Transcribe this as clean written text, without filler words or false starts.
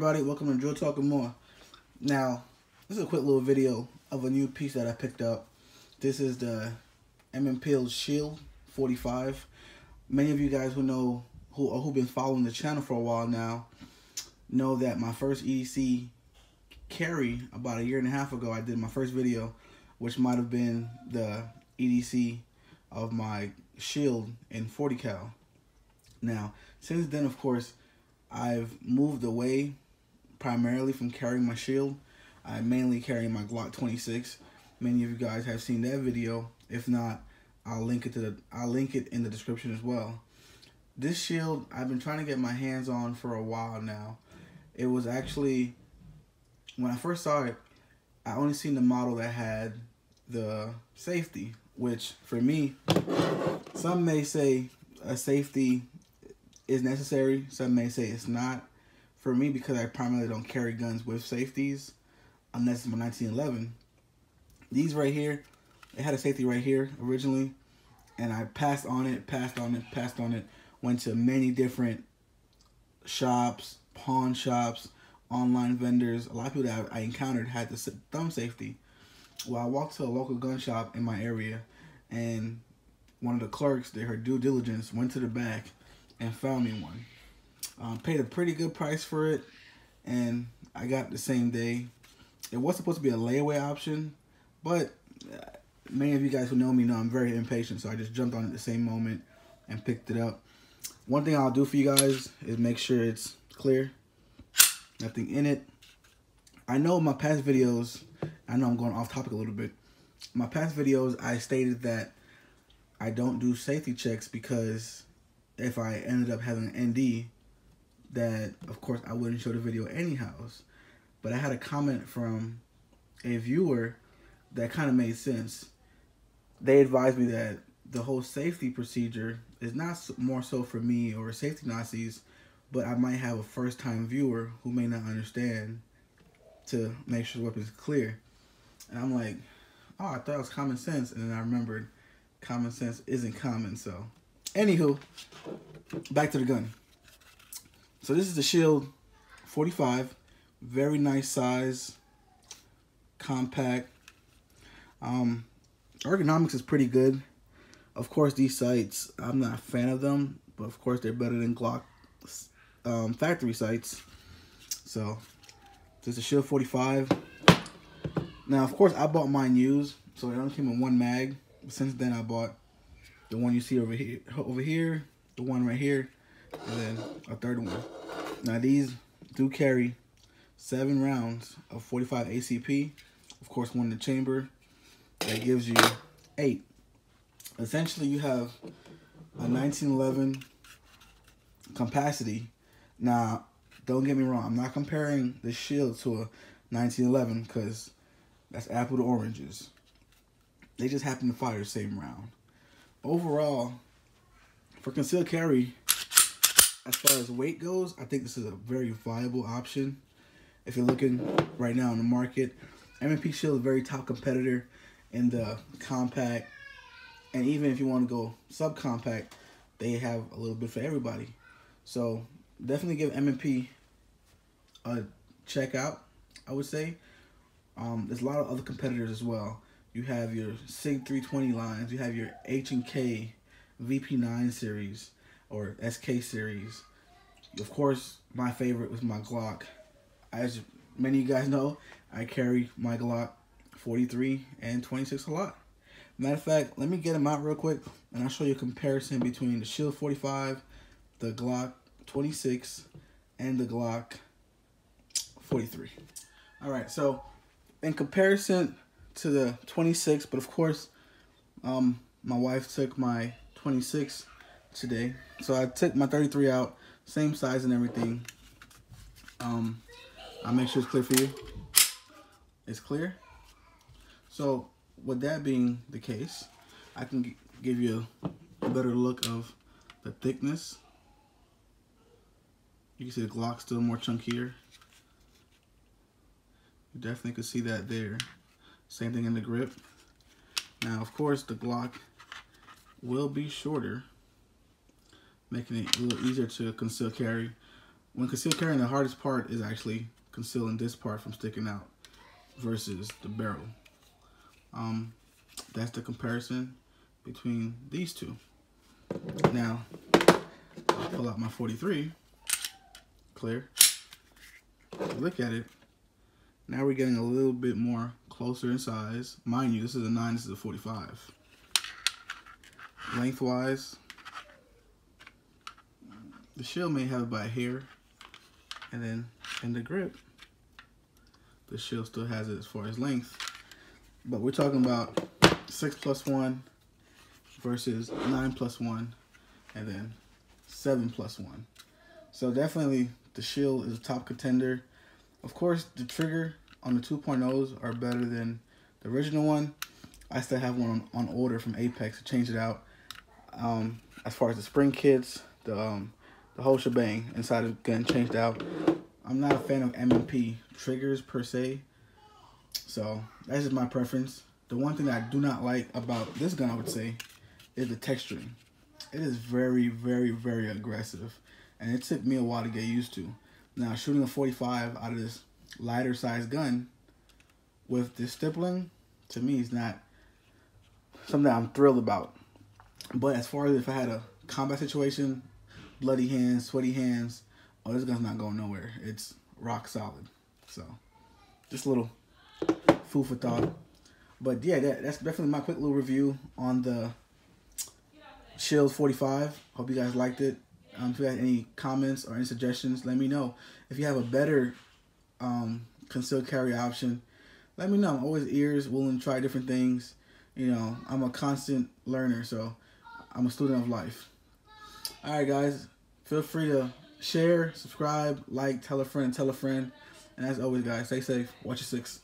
everybody? Welcome to Drill Talking More. Now, this is a quick little video of a new piece that I picked up. This is the M&P Shield 45. Many of you guys who've been following the channel for a while now know that my first EDC carry about a year and a half ago, I did my first video, which might have been the EDC of my Shield in 40 cal. Now, since then, of course, I've moved away primarily from carrying my Shield. I mainly carry my Glock 26. Many of you guys have seen that video. If not, I'll link it in the description as well. This Shield I've been trying to get my hands on for a while now. It was actually, when I first saw it, I only seen the model that had the safety, which for me, some may say a safety is necessary, some may say it's not. For me, because I primarily don't carry guns with safeties unless it's my 1911, these right here, it had a safety right here originally, and I passed on it, went to many different shops, pawn shops, online vendors. A lot of people that I encountered had the thumb safety. Well, I walked to a local gun shop in my area, and one of the clerks, did her due diligence, went to the back and found me one. Paid a pretty good price for it, and I got it the same day. It was supposed to be a layaway option, but many of you guys who know me know I'm very impatient, so I just jumped on it the same moment and picked it up. One thing I'll do for you guys is make sure it's clear, nothing in it. I know my past videos, I know I'm going off topic a little bit. My past videos, I stated that I don't do safety checks because if I ended up having an ND, that of course I wouldn't show the video anyhow. But I had a comment from a viewer that kind of made sense. They advised me that the whole safety procedure is not more so for me or safety Nazis, but I might have a first-time viewer who may not understand, to make sure the weapon is clear. And I'm like, oh, I thought it was common sense, and then I remembered common sense isn't common. So anywho, back to the gun. So this is the Shield 45, very nice size, compact. Ergonomics is pretty good. Of course, these sights, I'm not a fan of them, but of course they're better than Glock factory sights. So this is the Shield 45. Now, of course, I bought mine used, so it only came in one mag. Since then, I bought the one you see over here, the one right here, and then a third one. Now, these do carry 7 rounds of 45 ACP. Of course, one in the chamber. That gives you 8. Essentially, you have a 1911 capacity. Now, don't get me wrong. I'm not comparing the Shield to a 1911 because that's apple to oranges. They just happen to fire the same round. Overall, for concealed carry, as far as weight goes, I think this is a very viable option. If you're looking right now in the market, M&P Shield is a very top competitor in the compact. And even if you want to go subcompact, they have a little bit for everybody. So definitely give M&P a check out, I would say. There's a lot of other competitors as well. You have your SIG 320 lines. You have your H&K VP9 series or SK series. Of course, my favorite was my Glock. As many of you guys know, I carry my Glock 43 and 26 a lot. Matter of fact, let me get them out real quick, and I'll show you a comparison between the Shield 45, the Glock 26, and the Glock 43. All right, so in comparison to the 26, but of course, my wife took my 26 today, so I took my 33 out, same size and everything. I'll make sure it's clear for you. It's clear. So with that being the case, I can give you a better look of the thickness. You can see the Glock's still more chunkier. You definitely could see that there. Same thing in the grip. Now, of course, the Glock will be shorter, making it a little easier to conceal carry. when concealed carrying, the hardest part is actually concealing this part from sticking out versus the barrel. That's the comparison between these two. Now, I'll pull out my 43, clear. Look at it. Now we're getting a little bit more closer in size. Mind you, this is a 9, this is a 45. Lengthwise, the shield may have it by a hair, and then in the grip, the shield still has it as far as length. But we're talking about 6+1 versus 9+1, and then 7+1. So definitely the shield is a top contender. Of course, the trigger on the 2.0s are better than the original one. I still have one on order from Apex to change it out. As far as the spring kits, the whole shebang inside of the gun changed out. I'm not a fan of M&P triggers per se, so that's just my preference. The one thing that I do not like about this gun, I would say, is the texturing. It is very, very, very aggressive, and it took me a while to get used to. Now, shooting a 45 out of this lighter size gun with this stippling, to me, is not something I'm thrilled about. But as far as if I had a combat situation, bloody hands, sweaty hands, oh, this gun's not going nowhere. It's rock solid. So, just a little food for thought. But yeah, that's definitely my quick little review on the Shield 45. Hope you guys liked it. If you have any comments or any suggestions, let me know. If you have a better concealed carry option, let me know. I'm always ears, willing to try different things. You know, I'm a constant learner, so I'm a student of life. All right, guys. Feel free to share, subscribe, like, tell a friend, and as always, guys, stay safe. Watch your six.